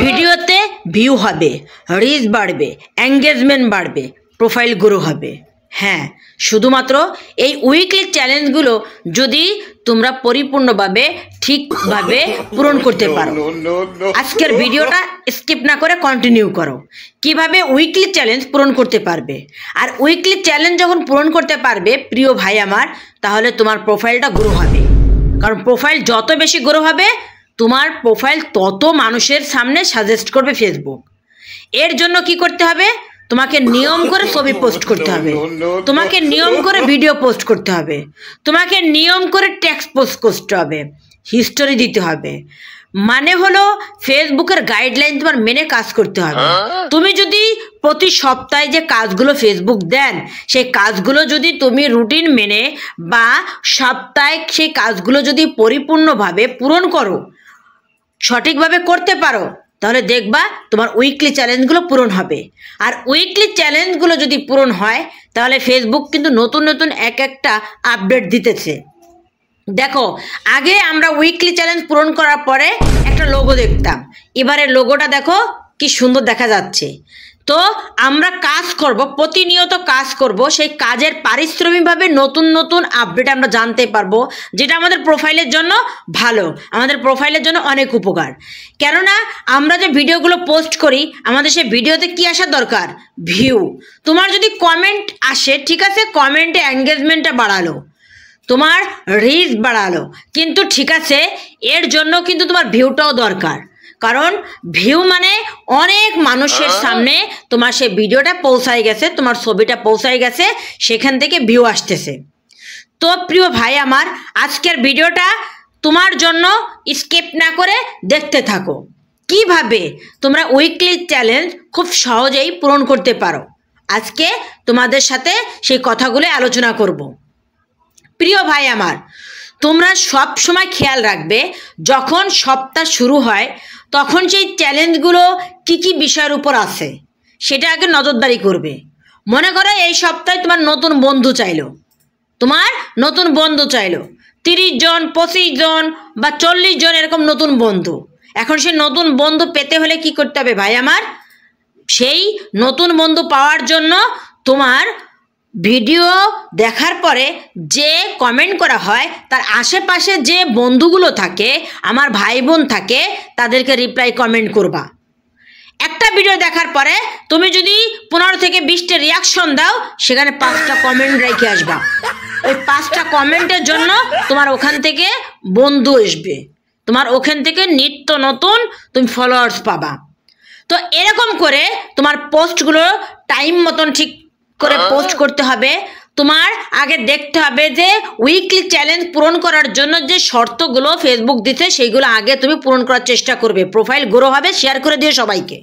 ভিডিওতে ভিউ হবে, রিচ বাড়বে, এঙ্গেজমেন্ট বাড়বে, প্রোফাইল গ্রো হবে। হ্যাঁ, শুধুমাত্র এই উইকলি চ্যালেঞ্জগুলো যদি তোমরা পরিপূর্ণভাবে ঠিকভাবে পূরণ করতে পারো। আজকের ভিডিওটা স্কিপ না করে কন্টিনিউ করো কিভাবে উইকলি চ্যালেঞ্জ পূরণ করতে পারবে। আর উইকলি চ্যালেঞ্জ যখন পূরণ করতে পারবে প্রিয় ভাই আমার, তাহলে তোমার প্রোফাইলটা গ্রো হবে। কারণ প্রোফাইল যত বেশি গ্রো হবে তোমার প্রোফাইল তত মানুষের সামনে সাজেস্ট করবে ফেসবুক। এর জন্য কি করতে হবে? তোমাকে নিয়ম করে ছবি পোস্ট করতে হবে, তোমাকে নিয়ম করে ভিডিও পোস্ট করতে হবে, তোমাকে নিয়ম করে টেক্সট পোস্ট করতে হবে, হিস্টোরি দিতে হবে। মানে হলো ফেসবুকের গাইডলাইন তোমার মেনে কাজ করতে হবে। তুমি যদি প্রতি সপ্তাহে যে কাজগুলো ফেসবুক দেন সেই কাজগুলো যদি তুমি রুটিন মেনে বা সাপ্তাহিক সেই কাজগুলো যদি পরিপূর্ণভাবে পূরণ করো, সঠিকভাবে করতে পারো, তাহলে দেখবা তোমার উইকলি চ্যালেঞ্জগুলো পূরণ হবে। আর উইকলি চ্যালেঞ্জগুলো যদি পূরণ হয় তাহলে ফেসবুক কিন্তু নতুন নতুন একটা আপডেট দিতেছে। দেখো, আগে আমরা উইকলি চ্যালেঞ্জ পূরণ করার পরে একটা লোগো দেখতাম, এবারে লোগোটা দেখো কি সুন্দর দেখা যাচ্ছে। তো আমরা কাজ করব, প্রতিনিয়ত কাজ করব, সেই কাজের পারিশ্রমিকভাবে নতুন নতুন আপডেট আমরা জানতে পারবো, যেটা আমাদের প্রোফাইলের জন্য ভালো, আমাদের প্রোফাইলের জন্য অনেক উপকার। কেননা আমরা যে ভিডিওগুলো পোস্ট করি আমাদের সেই ভিডিওতে কি আসা দরকার? ভিউ। তোমার যদি কমেন্ট আসে, ঠিক আছে, কমেন্টে এঙ্গেজমেন্টটা বাড়ালো, তোমার রিচ বাড়ালো, কিন্তু ঠিক আছে এর জন্য কিন্তু তোমার ভিউটাও দরকার। কারণ ভিউ মানে অনেক মানুষের সামনে তোমার সেই ভিডিওটা পৌঁছায় গেছে, তোমার ছবিটা পৌঁছায় গেছে, সেখান থেকে ভিউ আসতেছে। তো প্রিয় ভাই আমার, আজকের ভিডিওটা তোমার জন্য স্কিপ না করে দেখতে থাকো কিভাবে তোমরা উইকলি চ্যালেঞ্জ খুব সহজেই পূরণ করতে পারো। আজকে তোমাদের সাথে সেই কথাগুলো আলোচনা করব। প্রিয় ভাই আমার, তোমরা সব সময় খেয়াল রাখবে যখন সপ্তাহ শুরু হয় তখন সেই চ্যালেঞ্জগুলো কি কি বিষয়ের উপর আছে সেটা আগে নজরদারি করবে। মনে করো এই সপ্তাহে তোমার নতুন বন্ধু চাইলো, তোমার নতুন বন্ধু চাইলো 30 জন, 25 জন বা 40 জন এরকম নতুন বন্ধু। এখন সেই নতুন বন্ধু পেতে হলে কি করতে হবে ভাই আমার? সেই নতুন বন্ধু পাওয়ার জন্য তোমার ভিডিও দেখার পরে যে কমেন্ট করা হয় তার আশেপাশে যে বন্ধুগুলো থাকে, আমার ভাই বোন থাকে, তাদেরকে রিপ্লাই কমেন্ট করবা। একটা ভিডিও দেখার পরে তুমি যদি 15 থেকে 20টা রিয়াকশন দাও, সেখানে 5টা কমেন্ট রেখে আসবা। ওই 5টা কমেন্টের জন্য তোমার ওখান থেকে বন্ধু আসবে, তোমার ওখান থেকে নিত্য নতুন তুমি ফলোয়ার্স পাবা। তো এরকম করে তোমার পোস্টগুলো টাইম মতন ঠিক করে পোস্ট করতে হবে। তোমার আগে দেখতে হবে যে উইকলি চ্যালেঞ্জ পূরণ করার জন্য যে শর্তগুলো ফেসবুক দিতে সেইগুলো আগে তুমি পূরণ করার চেষ্টা করবে। প্রোফাইল গ্রো হবে, শেয়ার করে দিও সবাইকে।